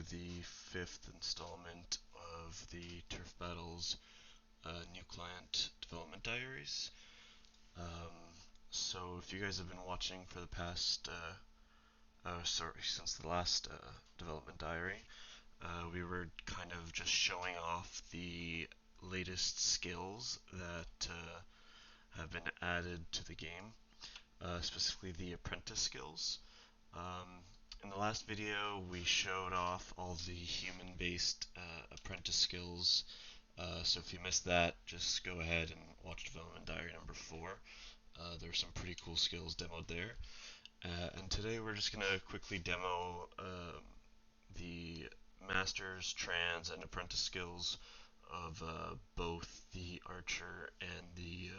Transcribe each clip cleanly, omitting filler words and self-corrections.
the fifth installment of the Turf Battles new client development diaries. So if you guys have been watching for the past, since the last development diary, we were kind of just showing off the latest skills that have been added to the game, specifically the Apprentice Skills. In the last video, we showed off all the human-based Apprentice Skills. So if you missed that, just go ahead and watch Development Diary number 4. There's some pretty cool skills demoed there. And today we're just going to quickly demo the Masters, Trans, and Apprentice skills of both the Archer and the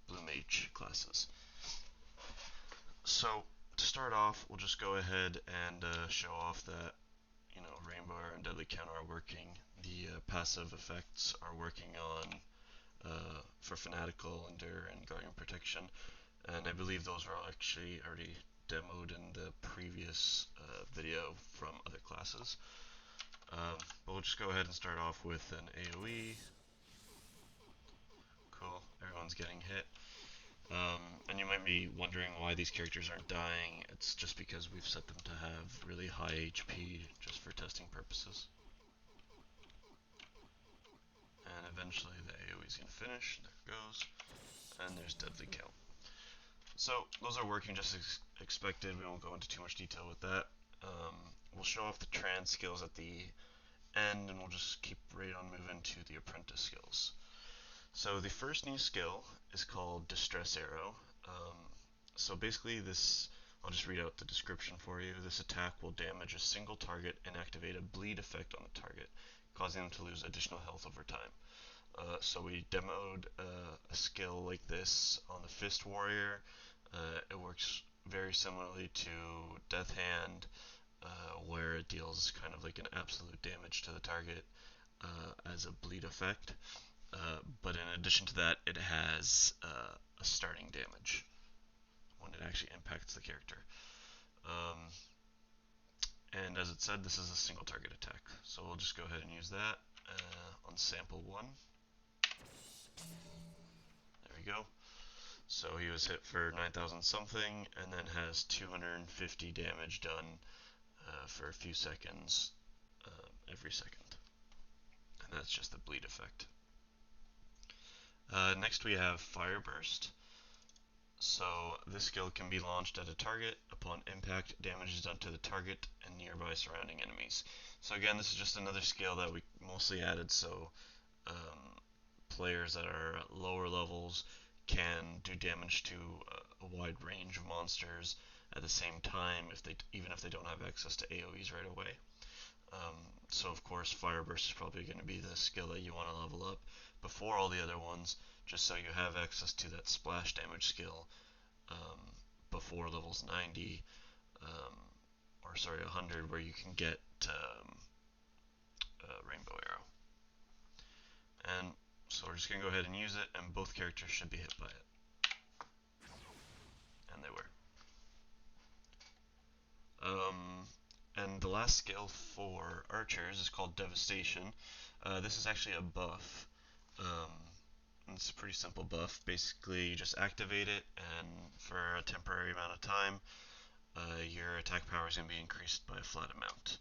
Blue Mage classes. So to start off, we'll just go ahead and show off that Rainbow Arrow and Deadly Counter are working. The passive effects are working on for Fanatical, Endure, and Guardian Protection, and I believe those were actually already demoed in the previous video from other classes. But we'll just go ahead and start off with an AoE. Cool, everyone's getting hit. And you might be wondering why these characters aren't dying. It's just because we've set them to have really high HP just for testing purposes. And eventually the AoE is going to finish. There it goes. And there's Deadly Kill. So those are working just as expected. We won't go into too much detail with that. We'll show off the Trans skills at the end, and we'll just keep right on moving to the Apprentice skills. So the first new skill is called Distress Arrow. So basically this, I'll just read out the description for you. This attack will damage a single target and activate a bleed effect on the target, causing them to lose additional health over time. So we demoed a skill like this on the Fist Warrior. It works very similarly to Death Hand, where it deals kind of like an absolute damage to the target as a bleed effect. But in addition to that, it has a starting damage when it actually impacts the character. And as it said, this is a single target attack. So we'll just go ahead and use that on sample 1. There we go. So he was hit for 9,000 something, and then has 250 damage done for a few seconds every second. And that's just the bleed effect. Next we have Fire Burst. So this skill can be launched at a target. Upon impact, damage is done to the target and nearby surrounding enemies. So again, this is just another skill that we mostly added so players that are at lower levels can do damage to a wide range of monsters at the same time, even if they don't have access to AoEs right away. So of course, Fire Burst is probably going to be the skill that you want to level up before all the other ones, just so you have access to that splash damage skill before levels 90, 100, where you can get Rainbow Arrow. And so we're just going to go ahead and use it, and both characters should be hit by it. And they were. And the last skill for archers is called Devastation. This is actually a buff. It's a pretty simple buff. Basically, you just activate it, and for a temporary amount of time, your attack power is going to be increased by a flat amount.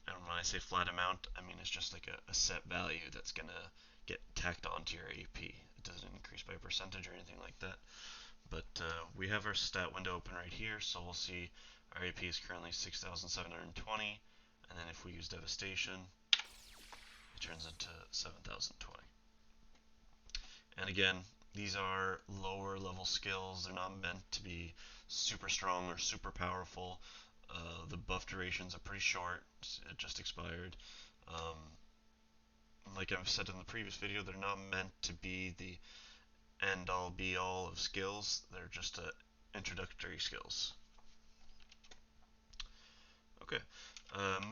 And when I say flat amount, I mean it's just like a set value that's going to get tacked onto your AP. It doesn't increase by a percentage or anything like that. But we have our stat window open right here, so we'll see our AP is currently 6,720, and then if we use Devastation, it turns into 7,020. And again, these are lower level skills. They're not meant to be super strong or super powerful. The buff durations are pretty short. It just expired. Like I've said in the previous video, they're not meant to be the end-all be-all of skills. They're just introductory skills. Okay,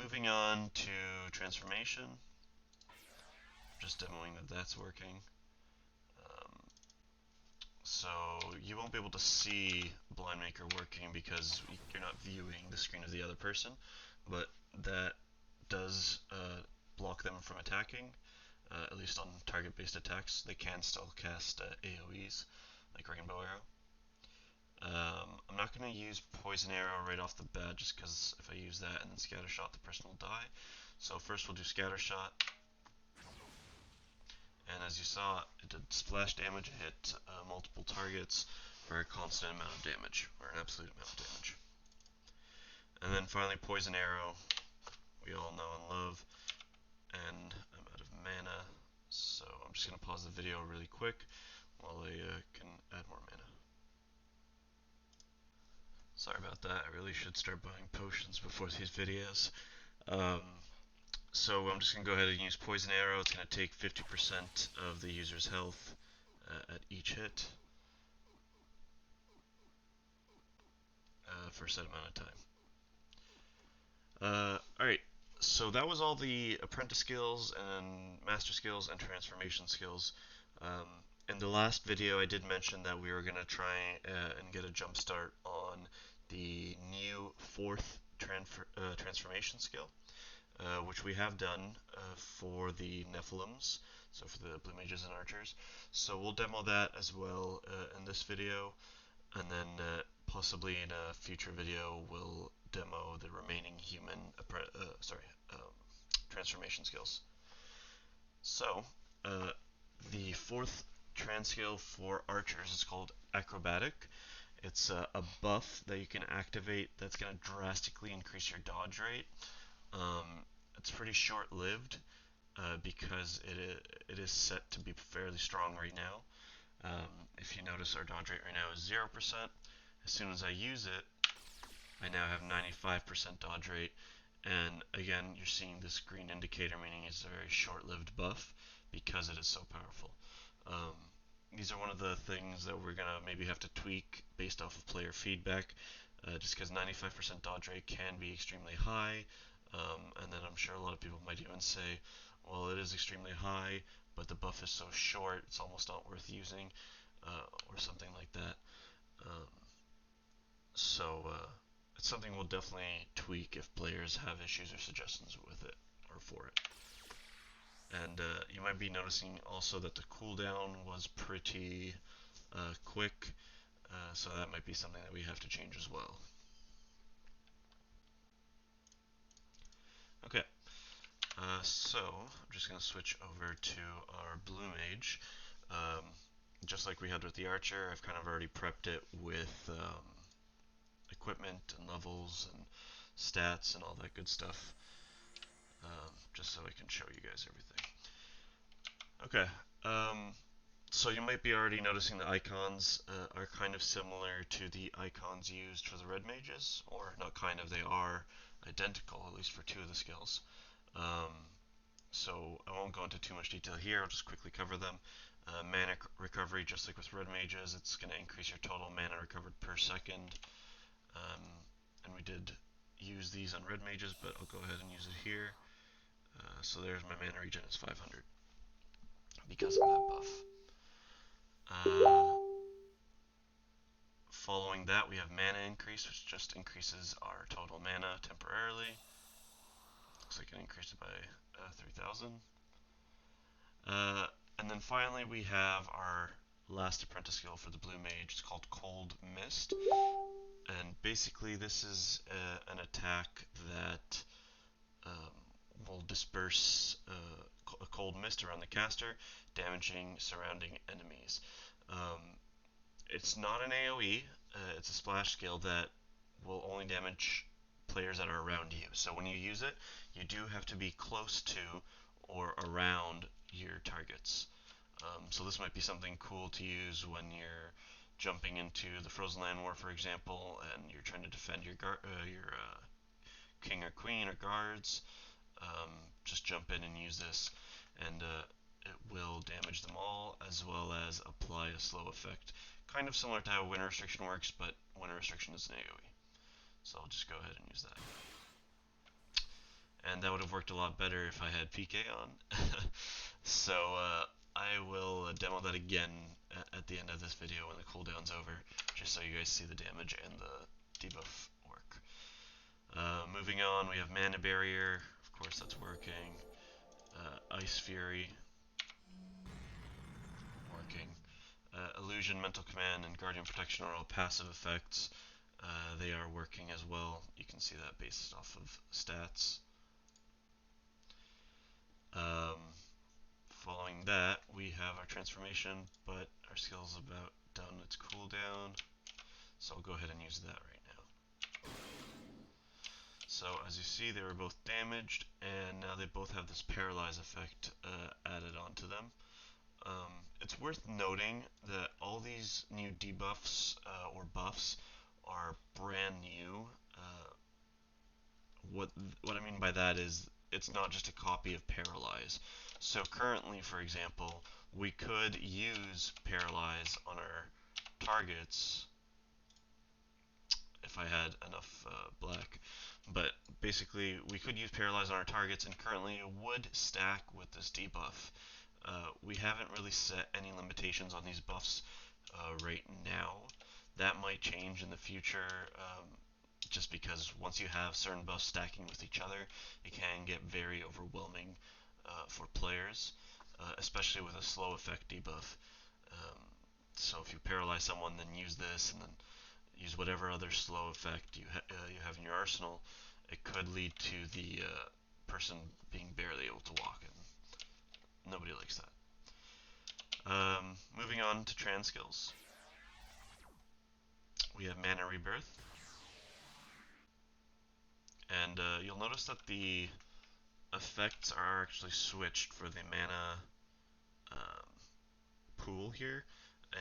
moving on to transformation. Just demoing that that's working. So you won't be able to see Blind Maker working because you're not viewing the screen of the other person, but that does block them from attacking, at least on target-based attacks. They can still cast AoEs, like Rainbow Arrow. I'm not going to use Poison Arrow right off the bat, just because if I use that and then Scatter Shot, the person will die. So first we'll do Scatter Shot. And as you saw, it did splash damage. It hit multiple targets for a constant amount of damage, or an absolute amount of damage. And then finally Poison Arrow, we all know and love. And I'm out of mana, so I'm just going to pause the video really quick while I can add more mana. Sorry about that, I really should start buying potions before these videos. So I'm just going to go ahead and use Poison Arrow. It's going to take 50% of the user's health at each hit for a set amount of time. Alright, so that was all the Apprentice Skills and Master Skills and Transformation Skills. In the last video I did mention that we were going to try and get a jump start on the new 4th transformation skill. Which we have done for the Nephilims, so for the Blue Mages and Archers. So we'll demo that as well in this video, and then possibly in a future video we'll demo the remaining human transformation skills. So the 4th trans skill for Archers is called Acrobatic. It's a buff that you can activate that's going to drastically increase your dodge rate. It's pretty short-lived because it is set to be fairly strong right now. If you notice, our dodge rate right now is 0%. As soon as I use it, I now have 95% dodge rate. And again, you're seeing this green indicator, meaning it's a very short-lived buff because it is so powerful. These are one of the things that we're going to maybe have to tweak based off of player feedback, just because 95% dodge rate can be extremely high. And then I'm sure a lot of people might even say, well, it is extremely high, but the buff is so short, it's almost not worth using, or something like that. It's something we'll definitely tweak if players have issues or suggestions with it, or for it. And you might be noticing also that the cooldown was pretty quick, so that might be something that we have to change as well. Okay, so I'm just going to switch over to our Blue Mage. Just like we had with the Archer, I've kind of already prepped it with equipment and levels and stats and all that good stuff, just so I can show you guys everything. Okay, so you might be already noticing the icons are kind of similar to the icons used for the Red Mages, or not kind of, they are identical, at least for 2 of the skills. So I won't go into too much detail here, I'll just quickly cover them. Mana recovery, just like with Red Mages, it's going to increase your total mana recovered per second. And we did use these on Red Mages, but I'll go ahead and use it here. So there's my mana regen, it's 500 because of that buff. Following that, we have mana increase, which just increases our total mana temporarily. Looks like it increased it by 3,000. And then finally, we have our last apprentice skill for the Blue Mage. It's called Cold Mist. And basically, this is an attack that will disperse a cold mist around the caster, damaging surrounding enemies. It's not an AoE, it's a splash skill that will only damage players that are around you. So when you use it, you do have to be close to or around your targets. So this might be something cool to use when you're jumping into the Frozen Land War, for example, and you're trying to defend your king or queen or guards. Just jump in and use this, and it will damage them all, as well as apply a slow effect. Kind of similar to how Winter Restriction works, but Winter Restriction is an AoE. So I'll just go ahead and use that. And that would have worked a lot better if I had PK on. So I will demo that again at the end of this video when the cooldown's over, just so you guys see the damage and the debuff work. Moving on, we have Mana Barrier. Of course, that's working. Ice Fury, working. Illusion, Mental Command, and Guardian Protection are all passive effects. They are working as well. You can see that based off of stats. Following that, we have our transformation, but our skill is about done its cooldown, so I'll go ahead and use that right now. So as you see, they were both damaged, and now they both have this paralyze effect added onto them. It's worth noting that all these new debuffs or buffs are brand new. What I mean by that is it's not just a copy of Paralyze. So currently, for example, we could use Paralyze on our targets if I had enough black. But basically, we could use Paralyze on our targets, and currently it would stack with this debuff. We haven't really set any limitations on these buffs right now. That might change in the future, just because once you have certain buffs stacking with each other, it can get very overwhelming for players, especially with a slow effect debuff. So if you paralyze someone, then use this, and then use whatever other slow effect you have in your arsenal, it could lead to the person being barely able to walk, and nobody likes that. Moving on to trans skills. We have Mana Rebirth. And you'll notice that the effects are actually switched for the mana pool here.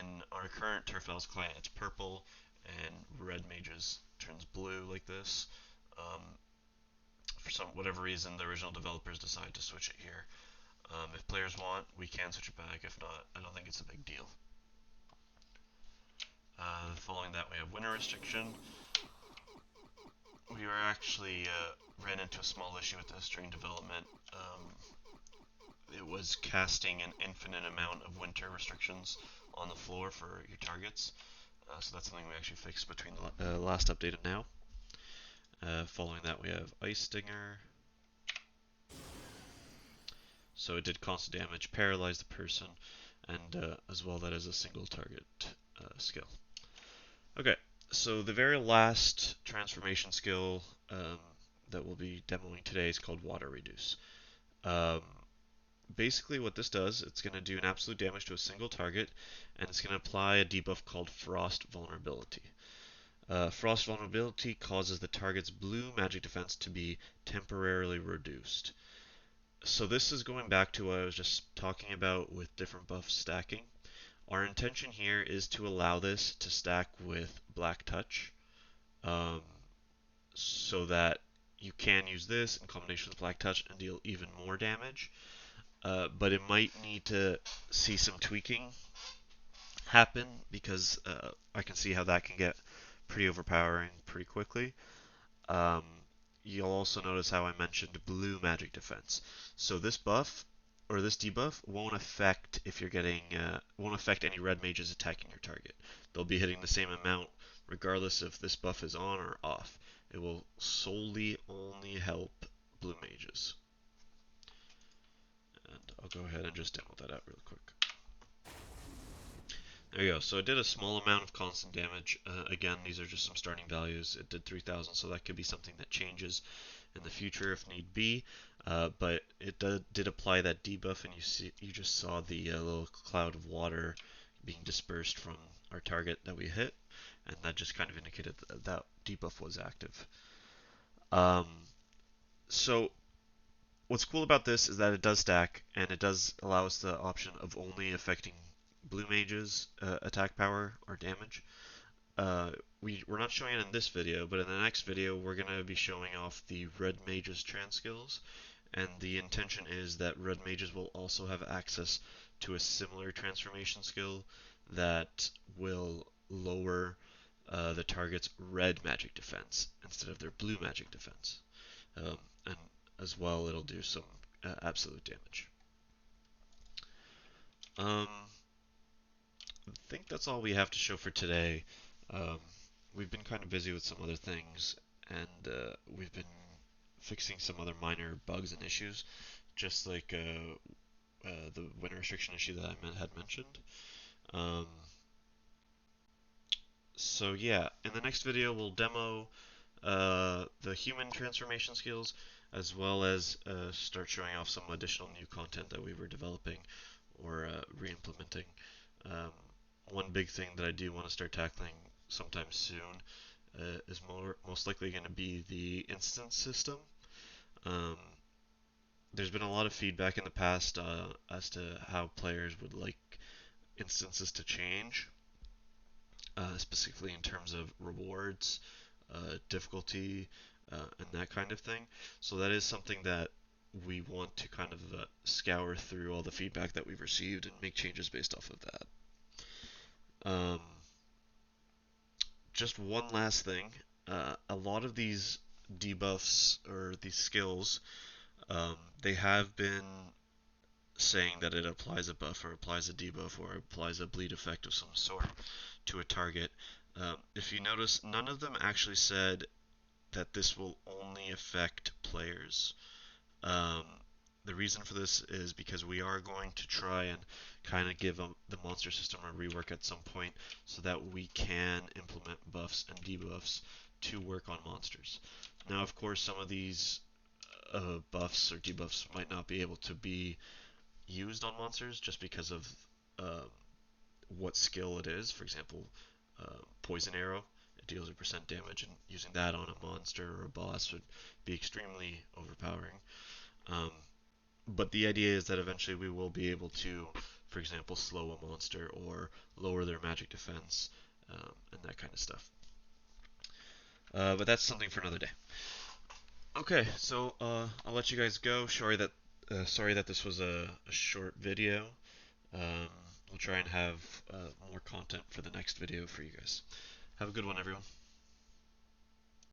In our current Turf Elves client, it's purple, and Red Mages turns blue like this. For whatever reason, the original developers decided to switch it here. If players want, we can switch it back. If not, I don't think it's a big deal. Following that, we have Winter Restriction. We were actually ran into a small issue with this during development. It was casting an infinite amount of winter restrictions on the floor for your targets. So that's something we actually fixed between the last update and now. Following that, we have Ice Stinger. So it did constant damage, paralyze the person, and as well that is a single target skill. Okay, so the very last transformation skill that we'll be demoing today is called Water Reduce. Basically what this does, it's going to do an absolute damage to a single target, and it's going to apply a debuff called Frost Vulnerability. Frost Vulnerability causes the target's blue magic defense to be temporarily reduced. So this is going back to what I was just talking about with different buffs stacking. Our intention here is to allow this to stack with Black Touch, so that you can use this in combination with Black Touch and deal even more damage. But it might need to see some tweaking happen, because I can see how that can get pretty overpowering pretty quickly. You'll also notice how I mentioned blue magic defense. So this buff or this debuff won't affect if you're getting won't affect any red mages attacking your target. They'll be hitting the same amount regardless if this buff is on or off. It will solely only help blue mages. And I'll go ahead and just demo that out real quick. There you go. So it did a small amount of constant damage. Again, these are just some starting values. It did 3,000, so that could be something that changes in the future if need be. But it did apply that debuff, and you just saw the little cloud of water being dispersed from our target that we hit, and that just kind of indicated that debuff was active. So what's cool about this is that it does stack, and it does allow us the option of only affecting blue mages attack power or damage. We're not showing it in this video, but in the next video we're going to be showing off the red mages trans skills, and the intention is that red mages will also have access to a similar transformation skill that will lower the target's red magic defense instead of their blue magic defense, and as well it'll do some absolute damage. I think that's all we have to show for today. We've been kind of busy with some other things, and we've been fixing some other minor bugs and issues, just like the winter restriction issue that I had mentioned. Um, so yeah, in the next video we'll demo the human transformation skills, as well as start showing off some additional new content that we were developing or re-implementing. Um, One big thing that I do want to start tackling sometime soon is most likely going to be the instance system. Um, there's been a lot of feedback in the past as to how players would like instances to change, specifically in terms of rewards, difficulty, and that kind of thing. So that is something that we want to kind of scour through all the feedback that we've received and make changes based off of that. Just one last thing. A lot of these debuffs or these skills, they have been saying that it applies a buff or applies a debuff or applies a bleed effect of some sort to a target. If you notice, none of them actually said that this will only affect players. Um, the reason for this is because we are going to try and kind of give the monster system a rework at some point so that we can implement buffs and debuffs to work on monsters. Now, of course, some of these buffs or debuffs might not be able to be used on monsters just because of uh, what skill it is. For example, poison arrow, it deals a percent damage, and using that on a monster or a boss would be extremely overpowering. Um, but the idea is that eventually we will be able to, for example, slow a monster or lower their magic defense, and that kind of stuff. But that's something for another day. Okay, so I'll let you guys go. Sorry that this was a short video. Um, we'll try and have more content for the next video for you guys. Have a good one, everyone.